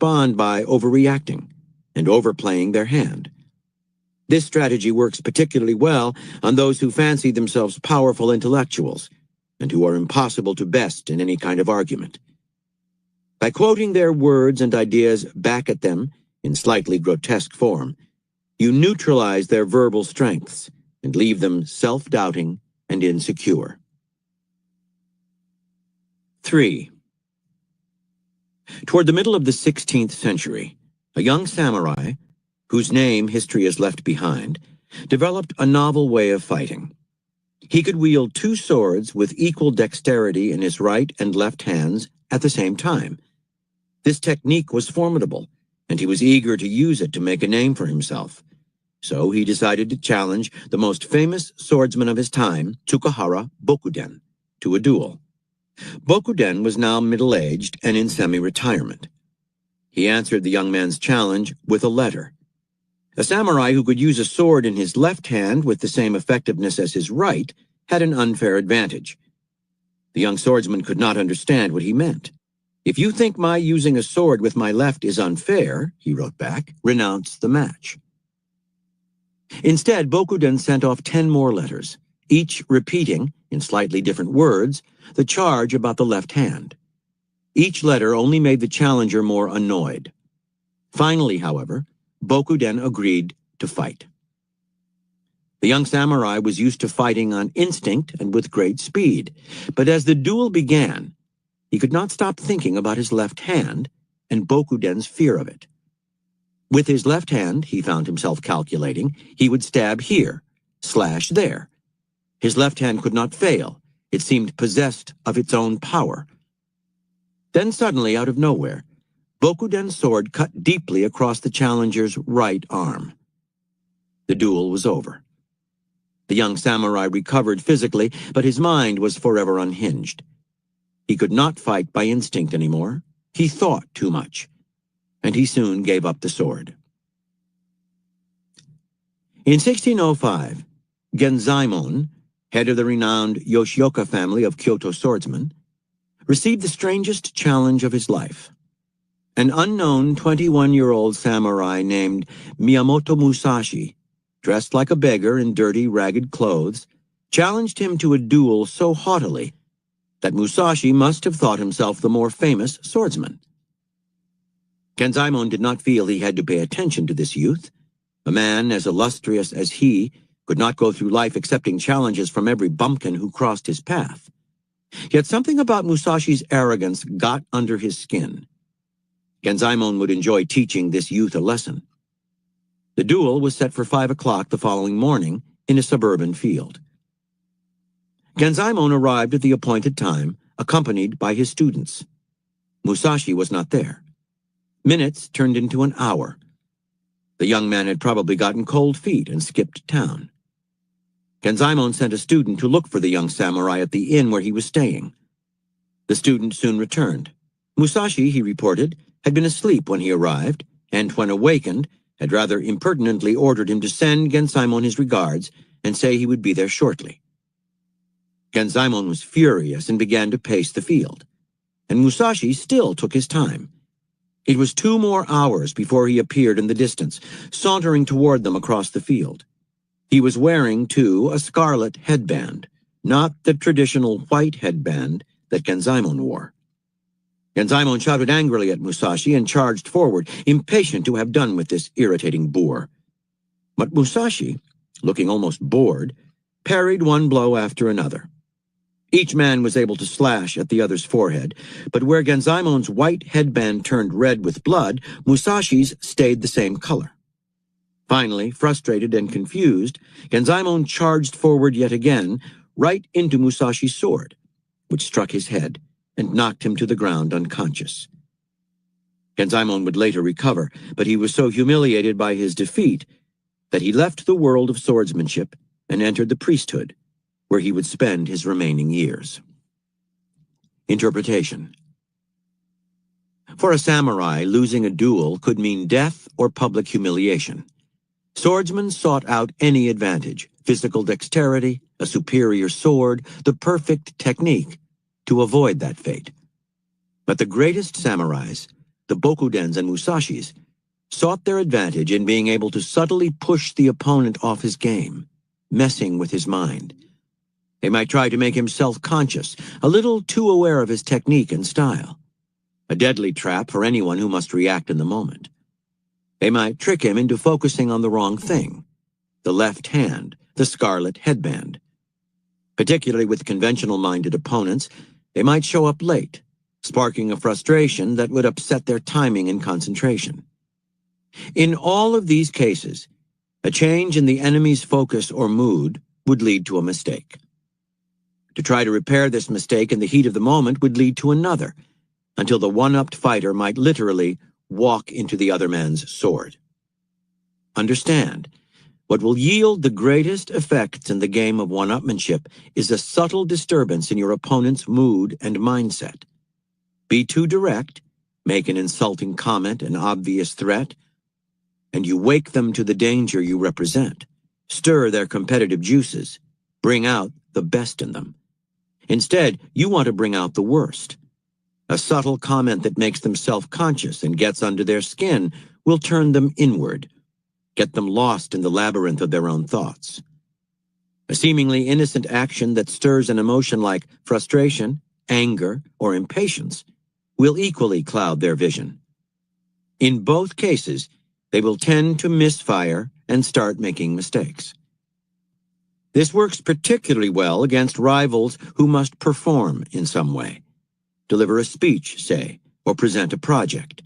respond by overreacting and overplaying their hand. This strategy works particularly well on those who fancy themselves powerful intellectuals and who are impossible to best in any kind of argument. By quoting their words and ideas back at them in slightly grotesque form, you neutralize their verbal strengths and leave them self-doubting and insecure. 3. Toward the middle of the 16th century, a young samurai, whose name history has left behind, developed a novel way of fighting. He could wield 2 swords with equal dexterity in his right and left hands at the same time. This technique was formidable, and he was eager to use it to make a name for himself. So he decided to challenge the most famous swordsman of his time, Tsukahara Bokuden, to a duel. Bokuden was now middle-aged and in semi-retirement. He answered the young man's challenge with a letter. A samurai who could use a sword in his left hand with the same effectiveness as his right had an unfair advantage. The young swordsman could not understand what he meant. "If you think my using a sword with my left is unfair," he wrote back, "renounce the match." Instead, Bokuden sent off 10 more letters, each repeating, in slightly different words, the charge about the left hand. Each letter only made the challenger more annoyed. Finally, however, Bokuden agreed to fight. The young samurai was used to fighting on instinct and with great speed, but as the duel began, he could not stop thinking about his left hand and Bokuden's fear of it. With his left hand, he found himself calculating, he would stab here, slash there. His left hand could not fail. It seemed possessed of its own power. Then suddenly, out of nowhere, Bokuden's sword cut deeply across the challenger's right arm. The duel was over. The young samurai recovered physically, but his mind was forever unhinged. He could not fight by instinct anymore. He thought too much, and he soon gave up the sword. In 1605, Genzaemon, head of the renowned Yoshioka family of Kyoto swordsmen, received the strangest challenge of his life. An unknown 21-year-old samurai named Miyamoto Musashi, dressed like a beggar in dirty, ragged clothes, challenged him to a duel so haughtily that Musashi must have thought himself the more famous swordsman. Genzaemon did not feel he had to pay attention to this youth. A man as illustrious as he could not go through life accepting challenges from every bumpkin who crossed his path. Yet something about Musashi's arrogance got under his skin. Genzaemon would enjoy teaching this youth a lesson. The duel was set for 5 o'clock the following morning in a suburban field. Genzaemon arrived at the appointed time, accompanied by his students. Musashi was not there. Minutes turned into an hour. The young man had probably gotten cold feet and skipped town. Genzaemon sent a student to look for the young samurai at the inn where he was staying. The student soon returned. Musashi, he reported, had been asleep when he arrived, and when awakened, had rather impertinently ordered him to send Genzaemon his regards and say he would be there shortly. Genzaemon was furious and began to pace the field, and Musashi still took his time. It was 2 more hours before he appeared in the distance, sauntering toward them across the field. He was wearing, too, a scarlet headband, not the traditional white headband that Genzaemon wore. Genzaemon shouted angrily at Musashi and charged forward, impatient to have done with this irritating boor. But Musashi, looking almost bored, parried one blow after another. Each man was able to slash at the other's forehead, but where Genzaemon's white headband turned red with blood, Musashi's stayed the same color. Finally, frustrated and confused, Genzaemon charged forward yet again, right into Musashi's sword, which struck his head and knocked him to the ground unconscious. Genzaemon would later recover, but he was so humiliated by his defeat that he left the world of swordsmanship and entered the priesthood, where he would spend his remaining years. Interpretation. For a samurai, losing a duel could mean death or public humiliation. Swordsmen sought out any advantage, physical dexterity, a superior sword, the perfect technique, to avoid that fate. But the greatest samurais, the Bokudens and Musashis, sought their advantage in being able to subtly push the opponent off his game, messing with his mind. They might try to make him self-conscious, a little too aware of his technique and style, a deadly trap for anyone who must react in the moment. They might trick him into focusing on the wrong thing, the left hand, the scarlet headband. Particularly with conventional-minded opponents, they might show up late, sparking a frustration that would upset their timing and concentration. In all of these cases, a change in the enemy's focus or mood would lead to a mistake. To try to repair this mistake in the heat of the moment would lead to another, until the one-upped fighter might literally walk into the other man's sword. Understand, what will yield the greatest effects in the game of one-upmanship is a subtle disturbance in your opponent's mood and mindset. Be too direct, make an insulting comment, an obvious threat, and you wake them to the danger you represent. Stir their competitive juices. Bring out the best in them. Instead, you want to bring out the worst. A subtle comment that makes them self-conscious and gets under their skin will turn them inward, get them lost in the labyrinth of their own thoughts. A seemingly innocent action that stirs an emotion like frustration, anger, or impatience will equally cloud their vision. In both cases, they will tend to misfire and start making mistakes. This works particularly well against rivals who must perform in some way. Deliver a speech, say, or present a project.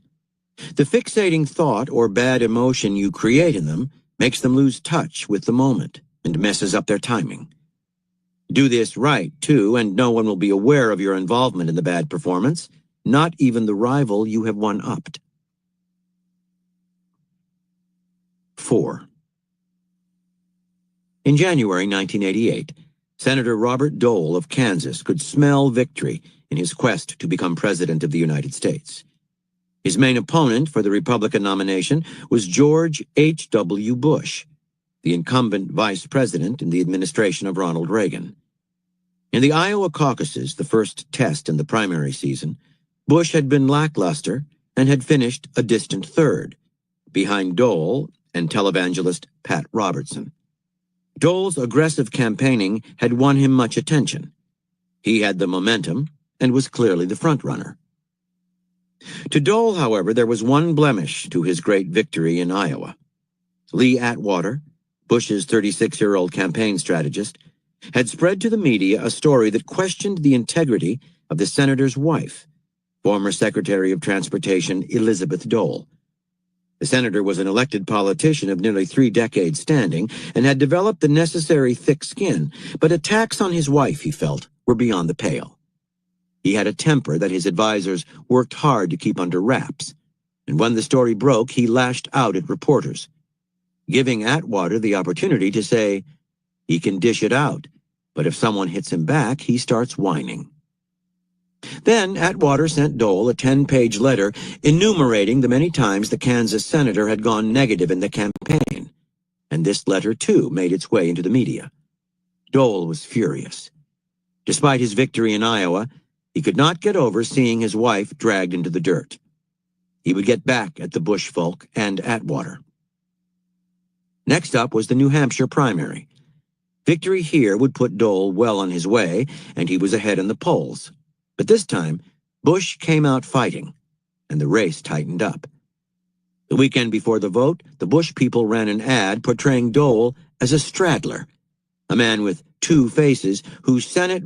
The fixating thought or bad emotion you create in them makes them lose touch with the moment and messes up their timing. Do this right, too, and no one will be aware of your involvement in the bad performance, not even the rival you have one-upped. 4. In January 1988, Senator Robert Dole of Kansas could smell victory in his quest to become President of the United States. His main opponent for the Republican nomination was George H.W. Bush, the incumbent vice president in the administration of Ronald Reagan. In the Iowa caucuses, the first test in the primary season, Bush had been lackluster and had finished a distant third, behind Dole and televangelist Pat Robertson. Dole's aggressive campaigning had won him much attention. He had the momentum and was clearly the frontrunner. To Dole, however, there was one blemish to his great victory in Iowa. Lee Atwater, Bush's 36-year-old campaign strategist, had spread to the media a story that questioned the integrity of the senator's wife, former Secretary of Transportation Elizabeth Dole. The senator was an elected politician of nearly 3 decades standing and had developed the necessary thick skin, but attacks on his wife, he felt, were beyond the pale. He had a temper that his advisors worked hard to keep under wraps, and when the story broke, he lashed out at reporters, giving Atwater the opportunity to say, he can dish it out, but if someone hits him back, he starts whining. Then Atwater sent Dole a 10-page letter enumerating the many times the Kansas senator had gone negative in the campaign, and this letter, too, made its way into the media. Dole was furious. Despite his victory in Iowa, he could not get over seeing his wife dragged into the dirt. He would get back at the Bush folk and Atwater. Next up was the New Hampshire primary. Victory here would put Dole well on his way, and he was ahead in the polls. But this time, Bush came out fighting, and the race tightened up. The weekend before the vote, the Bush people ran an ad portraying Dole as a straddler, a man with 2 faces whose Senate